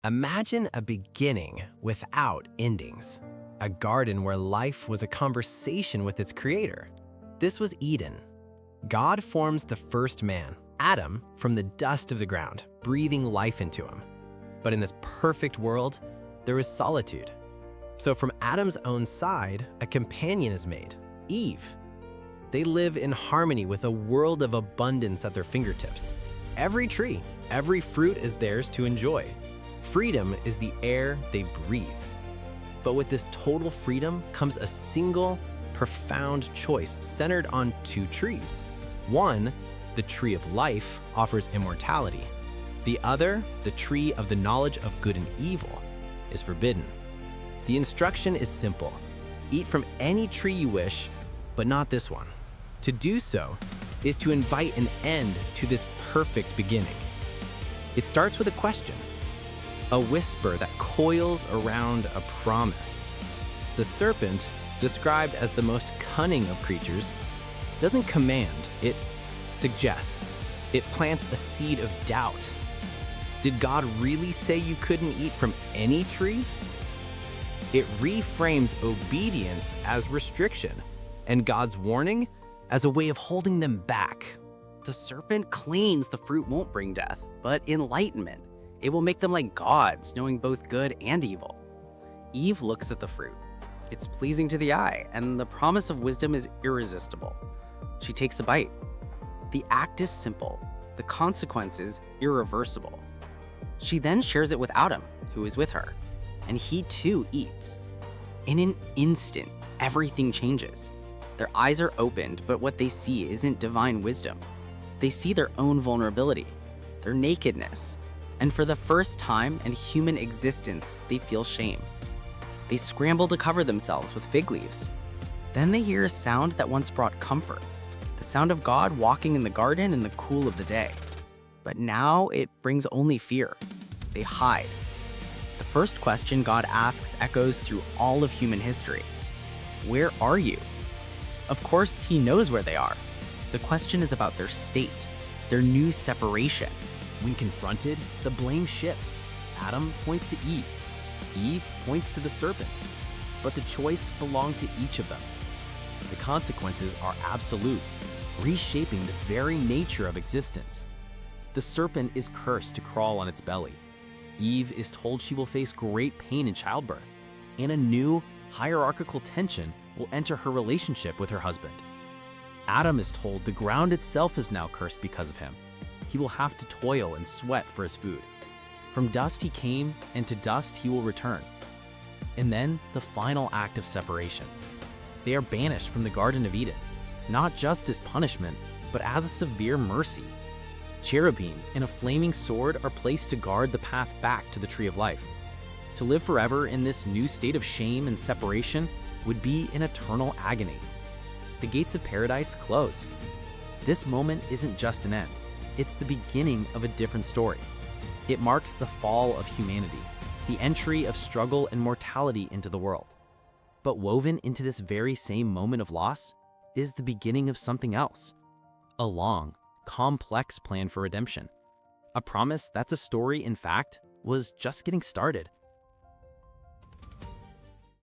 Imagine a beginning without endings, a garden where life was a conversation with its creator. This was Eden. God forms the first man, Adam, from the dust of the ground, breathing life into him. But in this perfect world, there is solitude. So from Adam's own side, a companion is made, Eve. They live in harmony with a world of abundance at their fingertips. Every tree, every fruit is theirs to enjoy. Freedom is the air they breathe. But with this total freedom comes a single, profound choice centered on two trees. One, the tree of life, offers immortality. The other, the tree of the knowledge of good and evil, is forbidden. The instruction is simple. Eat from any tree you wish, but not this one. To do so is to invite an end to this perfect beginning. It starts with a question, a whisper that coils around a promise. The serpent, described as the most cunning of creatures, doesn't command, it suggests. It plants a seed of doubt. Did God really say you couldn't eat from any tree? It reframes obedience as restriction and God's warning as a way of holding them back. The serpent claims the fruit won't bring death, but enlightenment. It will make them like gods, knowing both good and evil. Eve looks at the fruit. It's pleasing to the eye, and the promise of wisdom is irresistible. She takes a bite. The act is simple. The consequences irreversible. She then shares it with Adam, who is with her, and he too eats. In an instant, everything changes. Their eyes are opened, but what they see isn't divine wisdom. They see their own vulnerability, their nakedness, and for the first time in human existence, they feel shame. They scramble to cover themselves with fig leaves. Then they hear a sound that once brought comfort, the sound of God walking in the garden in the cool of the day. But now it brings only fear. They hide. The first question God asks echoes through all of human history. Where are you? Of course, he knows where they are. The question is about their state, their new separation. When confronted, the blame shifts. Adam points to Eve. Eve points to the serpent. But the choice belonged to each of them. The consequences are absolute, reshaping the very nature of existence. The serpent is cursed to crawl on its belly. Eve is told she will face great pain in childbirth, and a new, hierarchical tension will enter her relationship with her husband. Adam is told the ground itself is now cursed because of him. He will have to toil and sweat for his food. From dust he came, and to dust he will return. And then the final act of separation. They are banished from the Garden of Eden, not just as punishment, but as a severe mercy. Cherubim and a flaming sword are placed to guard the path back to the tree of life. To live forever in this new state of shame and separation would be an eternal agony. The gates of paradise close. This moment isn't just an end. It's the beginning of a different story. It marks the fall of humanity, the entry of struggle and mortality into the world. But woven into this very same moment of loss is the beginning of something else. A long, complex plan for redemption. A promise that's a story, in fact, was just getting started.